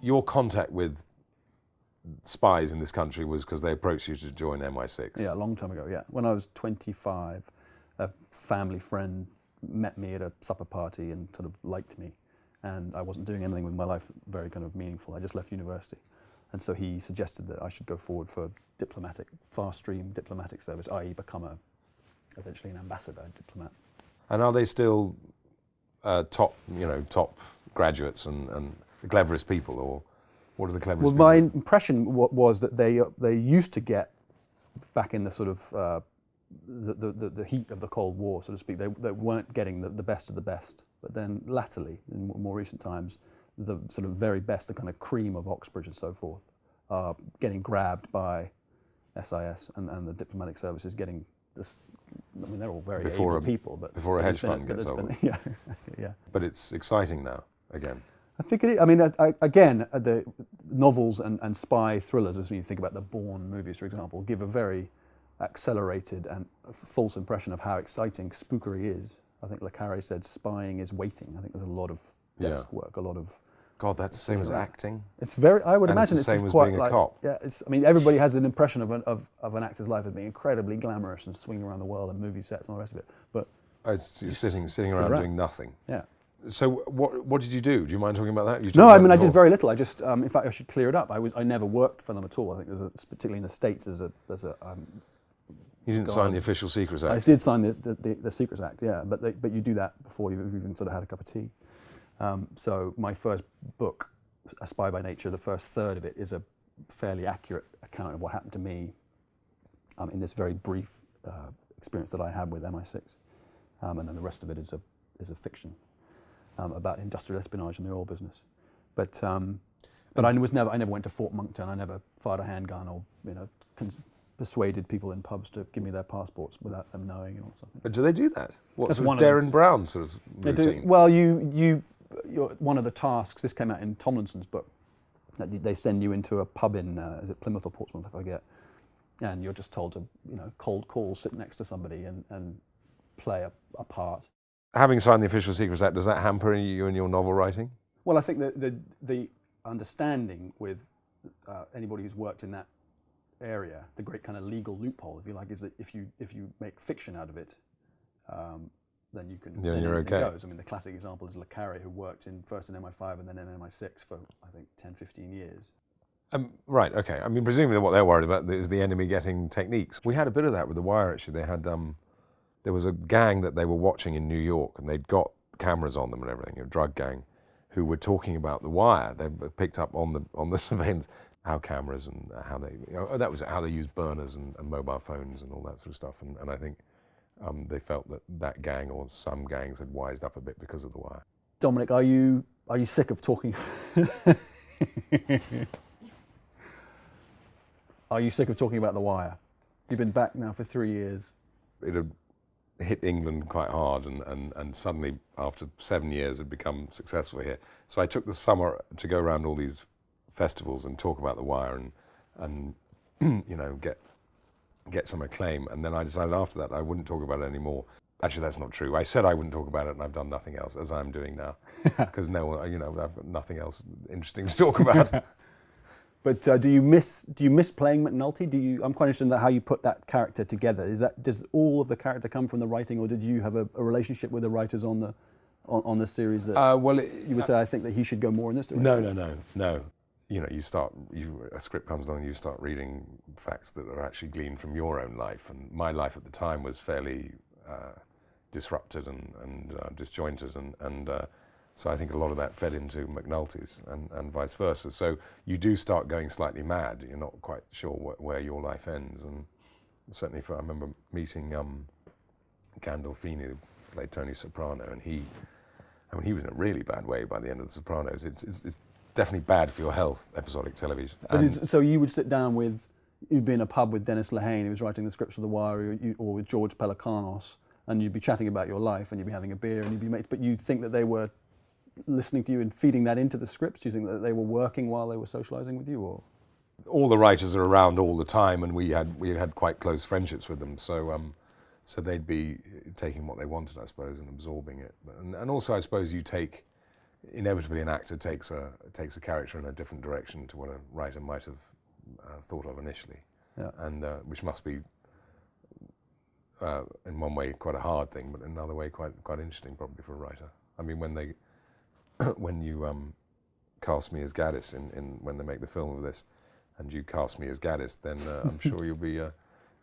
your contact with spies in this country was because they approached you to join MI6? Yeah, a long time ago, yeah. When I was 25, a family friend met me at a supper party and sort of liked me. And I wasn't doing anything with my life very kind of meaningful. I just left university. And so he suggested that I should go forward for fast stream diplomatic service, i.e. become eventually an ambassador, a diplomat. And are they still top graduates and the cleverest people, or what are the cleverest people? Well, my impression was that they used to get, back in the sort of the heat of the Cold War, so to speak, they weren't getting the best of the best. But then latterly, in more recent times, the sort of very best, the kind of cream of Oxbridge and so forth, are getting grabbed by SIS and the diplomatic services getting this. I mean, they're all very able people, but before a hedge fund gets over. Yeah, yeah. But it's exciting now again. I think it is. I mean, again, the novels and spy thrillers, as you think about the Bourne movies, for example, give a very accelerated and false impression of how exciting spookery is. I think Le Carre said spying is waiting. I think there's a lot of desk work, a lot of... God, that's the same as acting. It's very, I would imagine it's the same as quite being a cop. Yeah, I mean, everybody has an impression of an actor's life as being incredibly glamorous and swinging around the world and movie sets and all the rest of it. But it's sitting around doing nothing. Yeah. So what did you do? Do you mind talking about that? No, I mean, I did very little. I just, in fact, I should clear it up. I never worked for them at all. I think particularly in the States, there's a you didn't sign the Official Secrets Act? I did sign the Secrets Act, yeah, but you do that before you've even sort of had a cup of tea. So my first book, A Spy by Nature, the first third of it is a fairly accurate account of what happened to me in this very brief experience that I had with MI6, and then the rest of it is a fiction about industrial espionage and the oil business. But I never went to Fort Monkton. I never fired a handgun or persuaded people in pubs to give me their passports without them knowing or something. But do they do that? What That's sort of Darren Brown sort of routine? Well, you're one of the tasks. This came out in Tomlinson's book. That they send you into a pub in is it Plymouth or Portsmouth, I forget, and you're just told to cold call, sit next to somebody, and play a part. Having signed the Official Secrets Act, does that hamper you in your novel writing? Well, I think that the understanding with anybody who's worked in that area, the great kind of legal loophole, if you like, is that if you make fiction out of it, then you can. Yeah, then you're okay. Goes. I mean, the classic example is Le Carre, who worked first in MI5 and then in MI6 for I think 10, 15 years. Right. Okay. I mean, presumably what they're worried about is the enemy getting techniques. We had a bit of that with The Wire. Actually, they had there was a gang that they were watching in New York, and they'd got cameras on them and everything, a drug gang, who were talking about The Wire. They picked up on the surveillance. How cameras and how they, that was how they used burners and mobile phones and all that sort of stuff. And I think they felt that gang or some gangs had wised up a bit because of The Wire. Dominic, are you sick of talking? Are you sick of talking about The Wire? You've been back now for 3 years. It had hit England quite hard, and suddenly after 7 years had become successful here. So I took the summer to go around all these festivals and talk about The Wire and get some acclaim, and then I decided after that I wouldn't talk about it anymore. Actually, that's not true. I said I wouldn't talk about it, and I've done nothing else, as I'm doing now, because I've got nothing else interesting to talk about. But do you miss playing McNulty? I'm quite interested in how you put that character together. Does all of the character come from the writing, or did you have a relationship with the writers on the series that you would say I think that he should go more in this direction? No. A script comes along and you start reading facts that are actually gleaned from your own life. And my life at the time was fairly disrupted and disjointed. And so I think a lot of that fed into McNulty's and vice versa. So you do start going slightly mad. You're not quite sure where your life ends. And certainly I remember meeting Gandolfini, who played TonySoprano, and he was in a really bad way by the end of The Sopranos. It's definitely bad for your health, episodic television. So you would sit down you'd be in a pub with Dennis Lehane, who was writing the scripts for The Wire, or with George Pelecanos, and you'd be chatting about your life, and you'd be having a beer, and you'd be mates, but you'd think that they were listening to you and feeding that into the scripts? Do you think that they were working while they were socializing with you, or? All the writers are around all the time, and we had quite close friendships with them, so they'd be taking what they wanted, I suppose, and absorbing it. And also, I suppose, you take inevitably an actor takes a character in a different direction to what a writer might have thought of initially, and which must be in one way quite a hard thing, but in another way quite interesting probably for a writer. I mean, when you cast me as Gaddis when they make the film of this, and you cast me as Gaddis, then I'm sure you'll be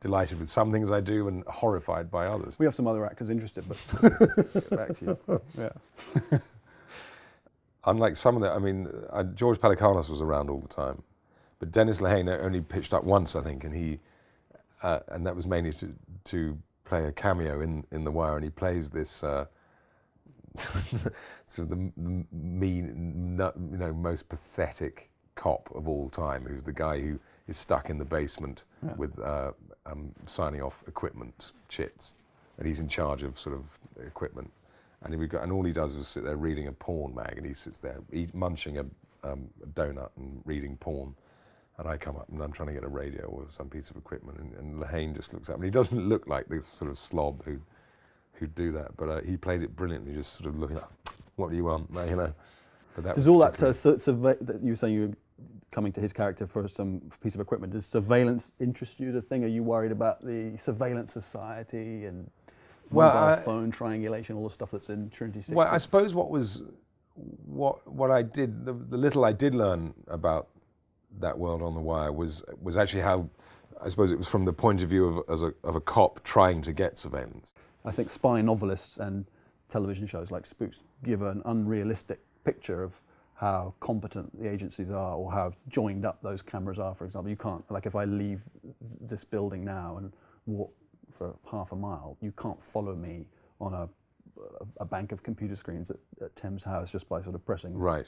delighted with some things I do and horrified by others. We have some other actors interested, but back to you. Yeah. Unlike some of the, I mean, George Pelecanos was around all the time, but Dennis Lehane only pitched up once, I think, and and that was mainly to play a cameo in The Wire, and he plays this sort of the mean, most pathetic cop of all time, who's the guy who is stuck in the basement with signing off equipment chits, and he's in charge of sort of equipment, and all he does is sit there reading a porn mag, and he sits there munching a donut and reading porn, and I come up and I'm trying to get a radio or some piece of equipment, and Lehane just looks up, and he doesn't look like this sort of slob who'd do that, but he played it brilliantly, just sort of looking up, what do you want, you know. But that does all that that you were saying you were coming to his character for some piece of equipment, does surveillance interest you, the thing? Are you worried about the surveillance society and mobile phone triangulation, all the stuff that's in Trinity Six? Well, I suppose what I did, the little I did learn about that world on The Wire was actually how, I suppose it was from the point of view of a cop trying to get surveillance. I think spy novelists and television shows like Spooks give an unrealistic picture of how competent the agencies are, or how joined up those cameras are. For example, you can't, like, if I leave this building now and walk for half a mile, you can't follow me on a bank of computer screens at Thames House just by sort of pressing. Right.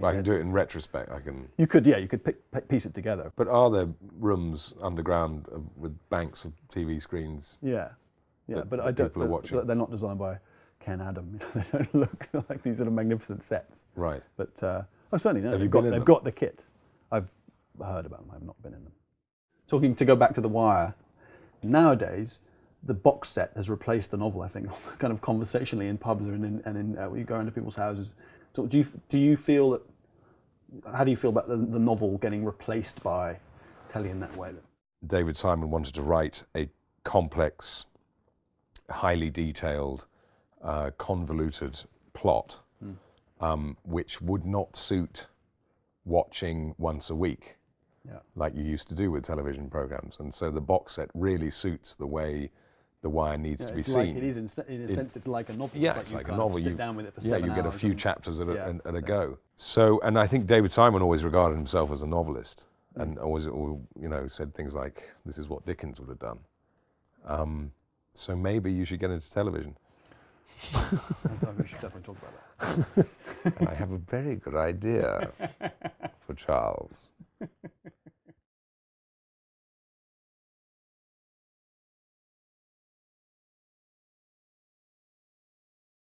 I can do it in retrospect. You could piece it together. But are there rooms underground with banks of TV screens? Yeah, but I don't. People are watching. They're not designed by Ken Adam. They don't look like these sort of magnificent sets. Right. But I certainly know. Have you they've got the kit. I've heard about them. I've not been in them. To go back to The Wire, nowadays the box set has replaced the novel, I think, kind of conversationally in pubs and when you go into people's houses. So do you feel that? How do you feel about the novel getting replaced by telly in that way? David Simon wanted to write a complex, highly detailed, convoluted plot, which would not suit watching once a week, like you used to do with television programs. And so the box set really suits the way The Wire needs to be seen. It is, in a sense, it's like a novel. Yeah, it's like a novel. Sit down with it for 7 hours. You get a few chapters at a go. So, and I think David Simon always regarded himself as a novelist, and always, said things like, "This is what Dickens would have done." So maybe you should get into television. We should definitely talk about that. I have a very good idea for Charles.